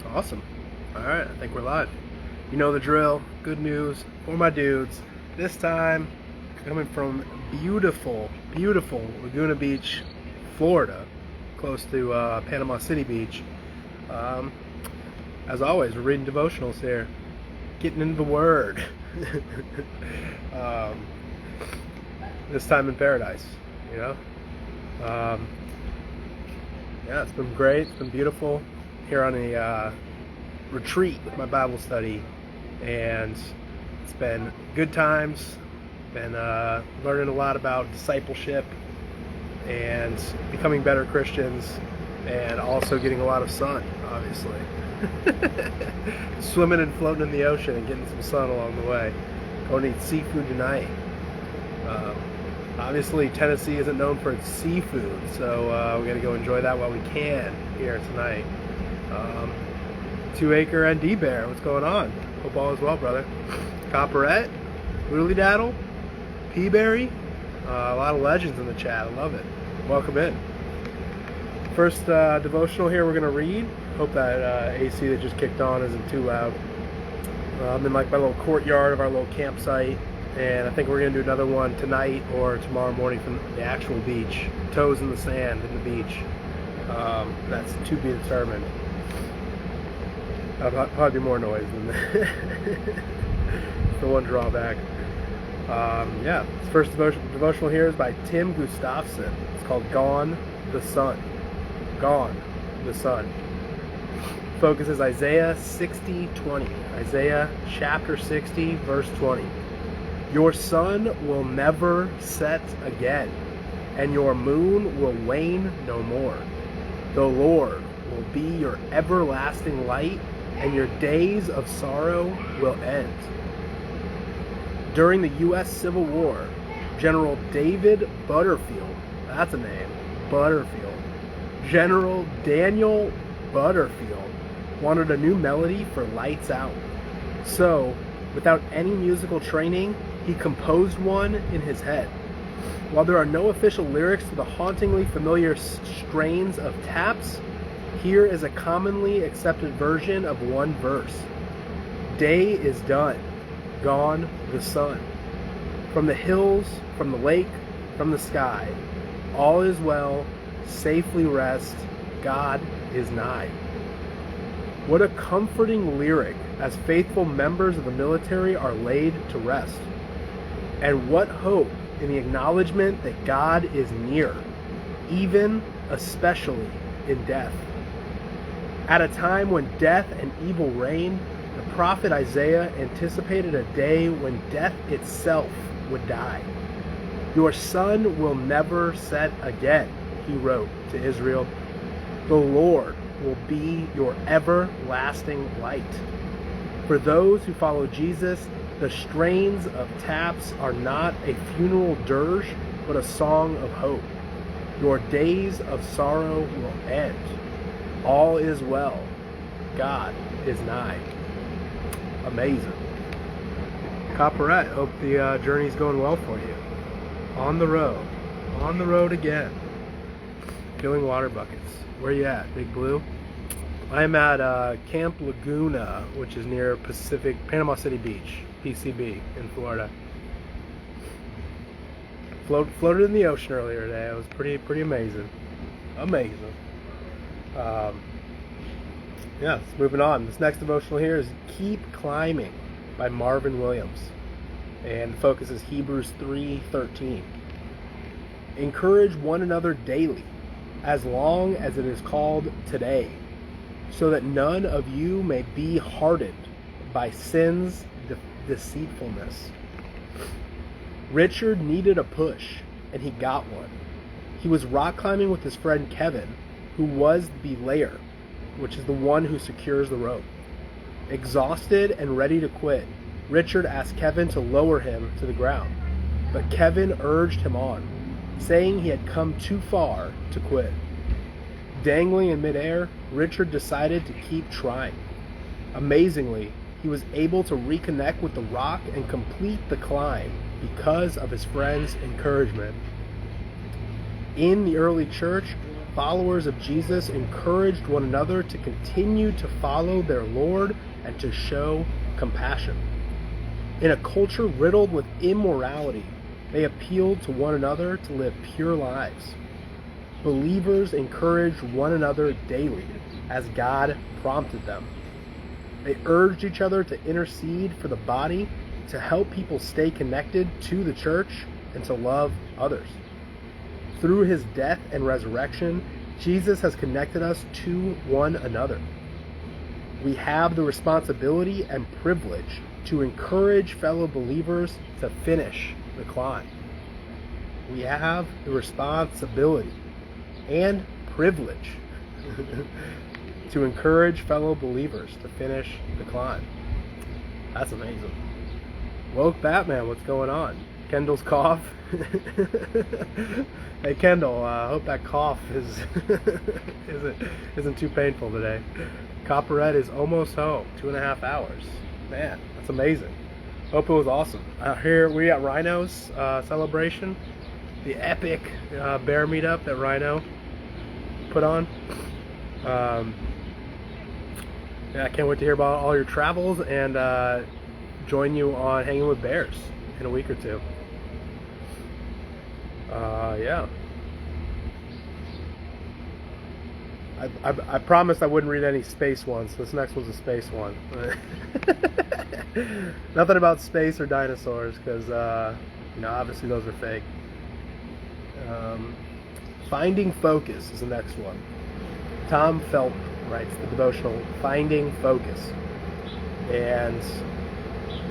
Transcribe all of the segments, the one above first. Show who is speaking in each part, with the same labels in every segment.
Speaker 1: Awesome. All right, I think we're live. You know the drill. Good news for my dudes. This time, coming from beautiful Laguna Beach, Florida, close to Panama City Beach. Um, as always, we're reading devotionals here, getting into the Word. um, this time in paradise, you know. Um, yeah, it's been great. It's been beautiful here on a retreat with my Bible study, and it's been good times. Been learning a lot about discipleship and becoming better Christians, and also getting a lot of sun, obviously. Swimming and floating in the ocean and getting some sun along the way. Going to eat seafood tonight. Um, Obviously, Tennessee isn't known for its seafood, so we got to go enjoy that while we can here tonight. 2 Acre ND Bear, what's going on? Hope all is well, brother. Copperette, Lily Daddle, Peaberry, a lot of legends in the chat. I love it. Welcome in. First devotional here we're going to read. Hope that AC that just kicked on isn't too loud. I'm in like my little courtyard of our little campsite, and I think we're going to do another one tonight or tomorrow morning from the actual beach. Toes in the sand in the beach. That's to be determined. That'll probably be more noise than that. It's the one drawback. Yeah, this first devotional here is by Tim Gustafson. It's called Gone the Sun. Gone the Sun. Focuses Isaiah 60:20. Isaiah chapter 60, verse 20. Your sun will never set again, and your moon will wane no more. The Lord will be your everlasting light, and your days of sorrow will end. During the U.S. Civil War, General David Butterfield, that's a name, Butterfield, General Daniel Butterfield wanted a new melody for Lights Out. So, without any musical training, he composed one in his head. While there are no official lyrics to the hauntingly familiar strains of Taps, here is a commonly accepted version of one verse. Day is done, gone the sun. From the hills, from the lake, from the sky, all is well, safely rest, God is nigh. What a comforting lyric as faithful members of the military are laid to rest. And what hope in the acknowledgement that God is near, even especially in death. At a time when death and evil reign, the prophet Isaiah anticipated a day when death itself would die. Your sun will never set again, he wrote to Israel. The Lord will be your everlasting light. For those who follow Jesus, the strains of Taps are not a funeral dirge, but a song of hope. Your days of sorrow will end. All is well. God is nigh. Amazing. Copperette, hope the journey's going well for you. On the road. On the road again. Filling water buckets. Where you at, Big Blue? I'm at Camp Laguna, which is near Panama City Beach, PCB, in Florida. Floated in the ocean earlier today. It was pretty amazing. Amazing. Yeah, moving on. This next devotional here is Keep Climbing by Marvin Williams. And the focus is Hebrews 3:13. Encourage one another daily, as long as it is called today, so that none of you may be hardened by sin's deceitfulness. Richard needed a push, and he got one. He was rock climbing with his friend Kevin, who was the belayer, which is the one who secures the rope. Exhausted and ready to quit, Richard asked Kevin to lower him to the ground, but Kevin urged him on, saying he had come too far to quit. Dangling in midair, Richard decided to keep trying. Amazingly, he was able to reconnect with the rock and complete the climb because of his friend's encouragement. In the early church, followers of Jesus encouraged one another to continue to follow their Lord and to show compassion. In a culture riddled with immorality, they appealed to one another to live pure lives. Believers encouraged one another daily as God prompted them. They urged each other to intercede for the body, to help people stay connected to the church, and to love others. Through his death and resurrection, Jesus has connected us to one another. We have the responsibility and privilege to encourage fellow believers to finish the climb. We have the responsibility and privilege to encourage fellow believers to finish the climb. That's amazing. Woke Batman, what's going on? Kendall's cough. Hey Kendall, I hope that cough isn't too painful today. Copperette is almost home, 2.5 hours. Man, that's amazing. Hope it was awesome. Here we at Rhino's celebration, the epic bear meetup that Rhino put on. Yeah, I can't wait to hear about all your travels and join you on Hanging with Bears in a week or two. Yeah. I promised I wouldn't read any space ones. This next one's a space one. Nothing about space or dinosaurs, because obviously those are fake. Finding Focus is the next one. Tom Felton writes the devotional Finding Focus, and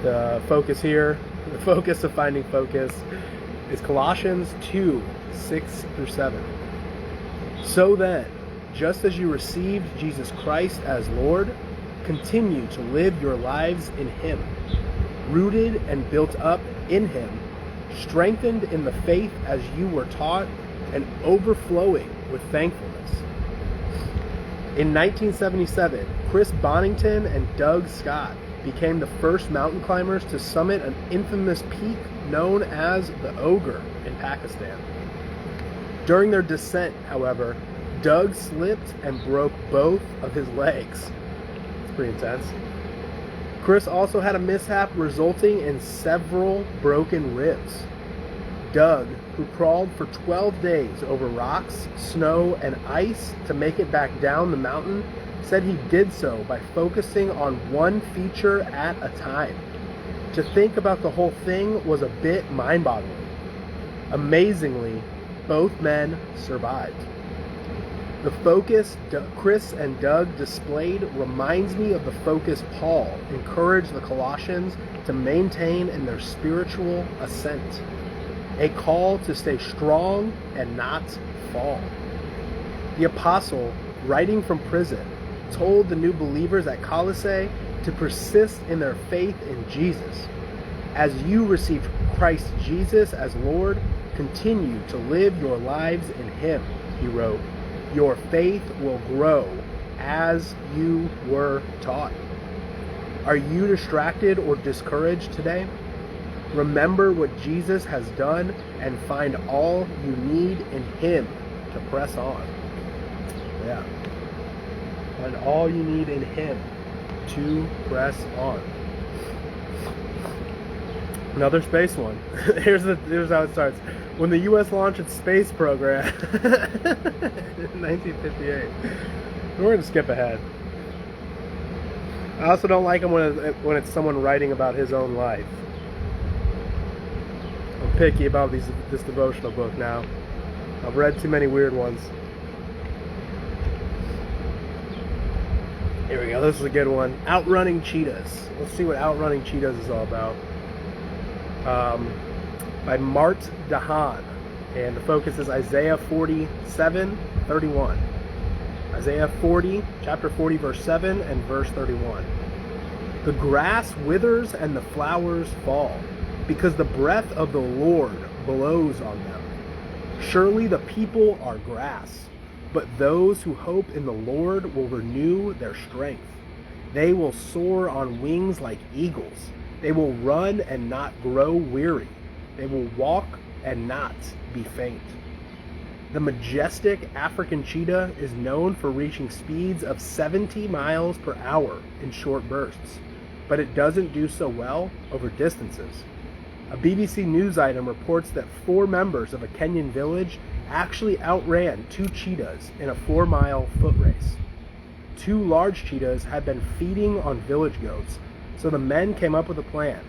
Speaker 1: the focus here, the focus of Finding Focus, is Colossians 2:6-7. So then, just as you received Jesus Christ as Lord, continue to live your lives in Him, rooted and built up in Him, strengthened in the faith as you were taught, and overflowing with thankfulness. In 1977, Chris Bonington and Doug Scott became the first mountain climbers to summit an infamous peak known as the Ogre in Pakistan. During their descent, however, Doug slipped and broke both of his legs. It's pretty intense. Chris also had a mishap resulting in several broken ribs. Doug, who crawled for 12 days over rocks, snow, and ice to make it back down the mountain, said he did so by focusing on one feature at a time. To think about the whole thing was a bit mind-boggling. Amazingly, both men survived. The focus Chris and Doug displayed reminds me of the focus Paul encouraged the Colossians to maintain in their spiritual ascent. A call to stay strong and not fall. The apostle, writing from prison, told the new believers at Colossae to persist in their faith in Jesus. As you received Christ Jesus as Lord, continue to live your lives in Him, he wrote. Your faith will grow as you were taught. Are you distracted or discouraged today? Remember what Jesus has done and find all you need in Him to press on. Yeah. Find all you need in Him to press on. Another space one. Here's how it starts. When the U.S. launched its space program in 1958. We're going to skip ahead. I also don't like them when it's someone writing about his own life. I'm picky about this devotional book now. I've read too many weird ones. Here we go. This is a good one. Outrunning Cheetahs. Let's see what Outrunning Cheetahs is all about. By Mart Dahan, and the focus is Isaiah 47:31. Isaiah 40, chapter 40, verse 7 and verse 31. The grass withers and the flowers fall, because the breath of the Lord blows on them. Surely the people are grass, but those who hope in the Lord will renew their strength. They will soar on wings like eagles. They will run and not grow weary. They will walk and not be faint. The majestic African cheetah is known for reaching speeds of 70 miles per hour in short bursts, but it doesn't do so well over distances. A BBC News item reports that 4 members of a Kenyan village actually outran 2 cheetahs in a 4-mile foot race. 2 large cheetahs had been feeding on village goats, so the men came up with a plan.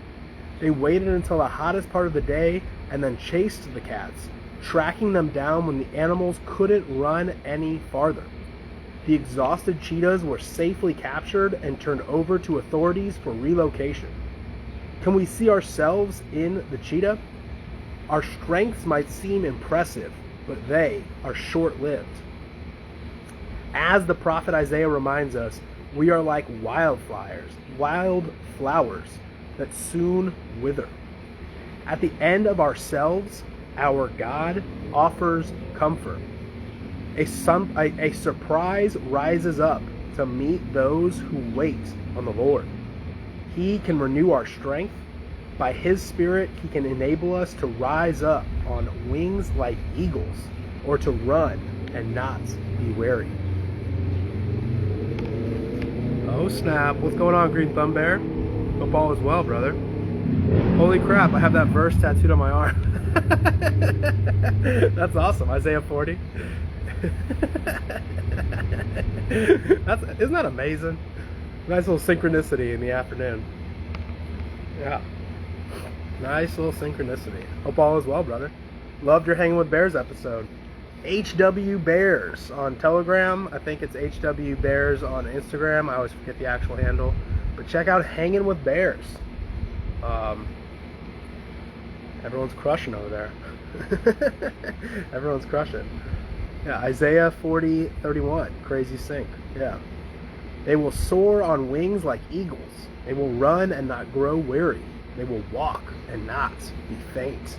Speaker 1: They waited until the hottest part of the day and then chased the cats, tracking them down when the animals couldn't run any farther. The exhausted cheetahs were safely captured and turned over to authorities for relocation. Can we see ourselves in the cheetah? Our strengths might seem impressive, but they are short-lived. As the prophet Isaiah reminds us, we are like wild flowers that soon wither. At the end of ourselves, our God offers comfort. A surprise rises up to meet those who wait on the Lord. He can renew our strength. By His Spirit, He can enable us to rise up on wings like eagles, or to run and not be weary. Oh snap, what's going on, Green Thumb Bear? Hope all is well, brother. Holy crap, I have that verse tattooed on my arm. That's awesome, Isaiah 40. Isn't that amazing? Nice little synchronicity in the afternoon. Yeah. Nice little synchronicity. Hope all is well, brother. Loved your Hanging with Bears episode. HW Bears on Telegram. I think it's HW Bears on Instagram. I always forget the actual handle. But check out Hanging with Bears. Everyone's crushing over there. Everyone's crushing. Yeah, Isaiah 40:31. Crazy sync. Yeah. They will soar on wings like eagles. They will run and not grow weary. They will walk and not be faint.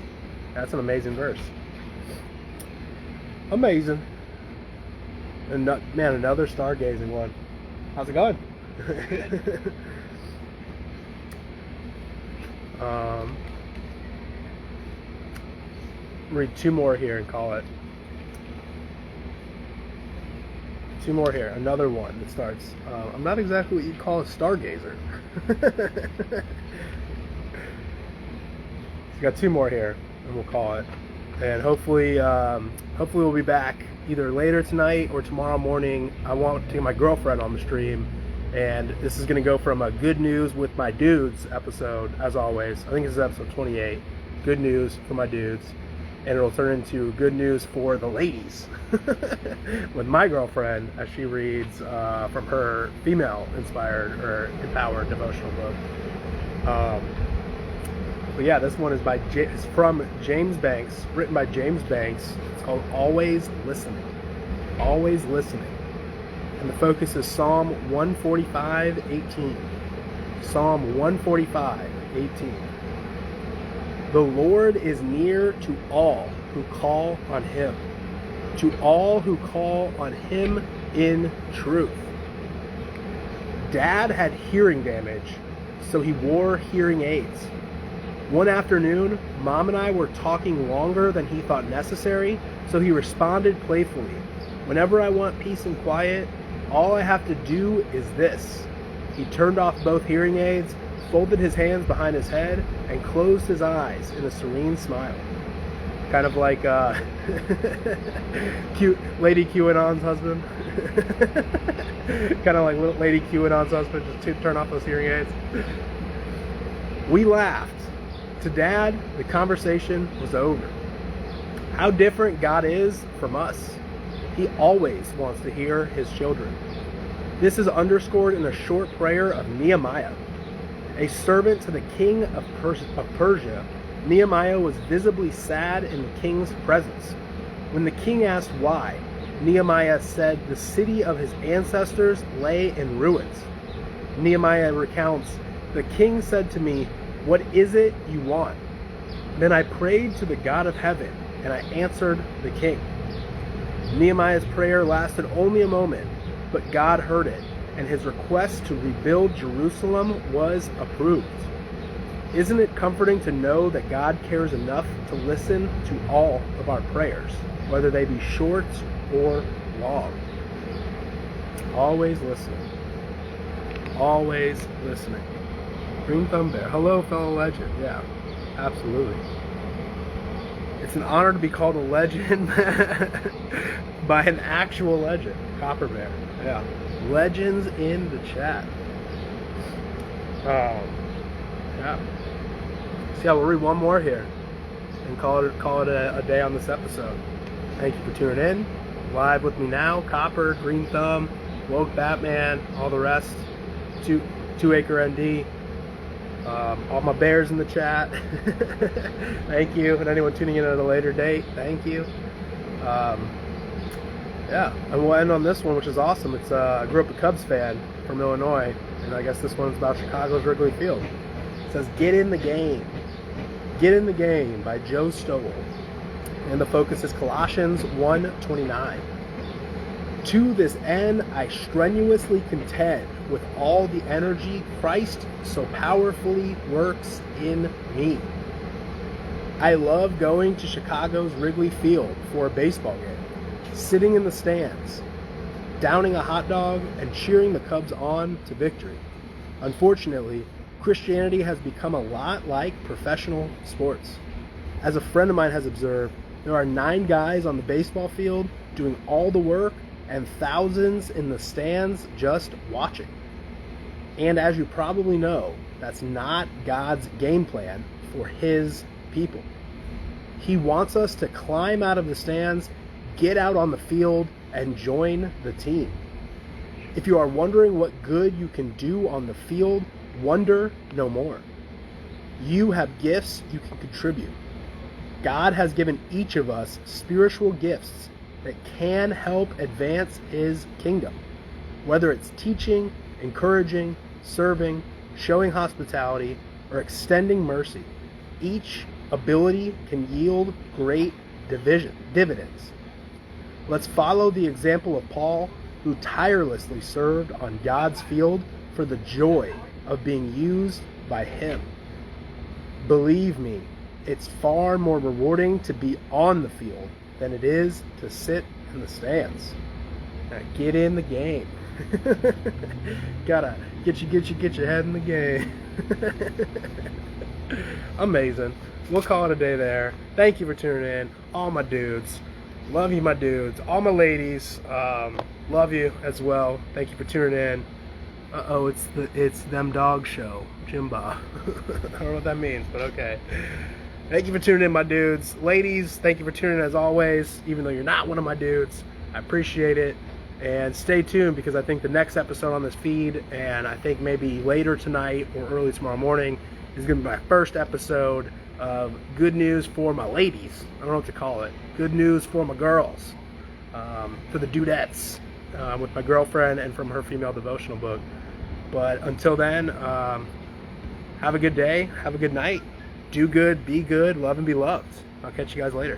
Speaker 1: That's an amazing verse. Amazing. And man, another stargazing one. How's it going? Read 2 more here and call it. 2 more here. Another one that starts. I'm not exactly what you'd call a stargazer. Got 2 more here, and we'll call it. And hopefully we'll be back either later tonight or tomorrow morning. I want to get my girlfriend on the stream, and this is going to go from a good news with my dudes episode, as always. I think this is episode 28. Good news for my dudes, and it'll turn into good news for the ladies with my girlfriend as she reads from her female-inspired or empowered devotional book. But yeah, this one is it's from James Banks, written by James Banks. It's called Always Listening. Always Listening. And the focus is Psalm 145:18. Psalm 145:18. The Lord is near to all who call on Him, to all who call on Him in truth. Dad had hearing damage, so he wore hearing aids. One afternoon, Mom and I were talking longer than he thought necessary, so he responded playfully. Whenever I want peace and quiet, all I have to do is this. He turned off both hearing aids, folded his hands behind his head, and closed his eyes in a serene smile. Kind of like cute Lady QAnon's husband. Kind of like little Lady QAnon's husband, just to turn off those hearing aids. We laughed. To Dad, the conversation was over. How different God is from us. He always wants to hear His children. This is underscored in a short prayer of Nehemiah. A servant to the king of Persia, Nehemiah was visibly sad in the king's presence. When the king asked why, Nehemiah said the city of his ancestors lay in ruins. Nehemiah recounts, "The king said to me, 'What is it you want?' Then I prayed to the God of heaven, and I answered the king." Nehemiah's prayer lasted only a moment, but God heard it, and his request to rebuild Jerusalem was approved. Isn't it comforting to know that God cares enough to listen to all of our prayers, whether they be short or long? Always listening. Always listening. Green Thumb Bear. Hello, fellow legend. Yeah, absolutely. It's an honor to be called a legend by an actual legend. Copper Bear. Yeah. Legends in the chat. Yeah. So yeah, we'll read one more here and call it a day on this episode. Thank you for tuning in. Live with me now, Copper, Green Thumb, Woke Batman, all the rest. Two Acre ND. All my bears in the chat. Thank you. And anyone tuning in at a later date, thank you. Yeah, and we'll end on this one, which is awesome. It's I grew up a Cubs fan from Illinois, and I guess this one's about Chicago's Wrigley Field. It says, "Get in the game." Get in the Game by Joe Stowell. And the focus is Colossians 1:29. To this end, I strenuously contend with all the energy Christ so powerfully works in me. I love going to Chicago's Wrigley Field for a baseball game, sitting in the stands, downing a hot dog, and cheering the Cubs on to victory. Unfortunately, Christianity has become a lot like professional sports. As a friend of mine has observed, there are 9 guys on the baseball field doing all the work and thousands in the stands just watching. And as you probably know, that's not God's game plan for His people. He wants us to climb out of the stands, get out on the field, and join the team. If you are wondering what good you can do on the field, wonder no more. You have gifts you can contribute. God has given each of us spiritual gifts that can help advance His kingdom. Whether it's teaching, encouraging, serving, showing hospitality, or extending mercy, each ability can yield great dividends. Let's follow the example of Paul, who tirelessly served on God's field for the joy of being used by Him. Believe me, it's far more rewarding to be on the field than it is to sit in the stands. Now get in the game. Gotta get your head in the game. Amazing. We'll call it a day there. Thank you for tuning in, all my dudes. Love you, my dudes. All my ladies, love you as well. Thank you for tuning in. Uh-oh, it's them dog show, Jimba. I don't know what that means, but okay. Thank you for tuning in, my dudes. Ladies, thank you for tuning in as always, even though you're not one of my dudes. I appreciate it. And stay tuned, because I think the next episode on this feed, and I think maybe later tonight or early tomorrow morning, is going to be my first episode of Good News for my ladies. I don't know what to call it. Good news for my girls. For the dudettes. With my girlfriend and from her female devotional book. But until then, have a good day, have a good night, do good, be good, love and be loved. I'll catch you guys later.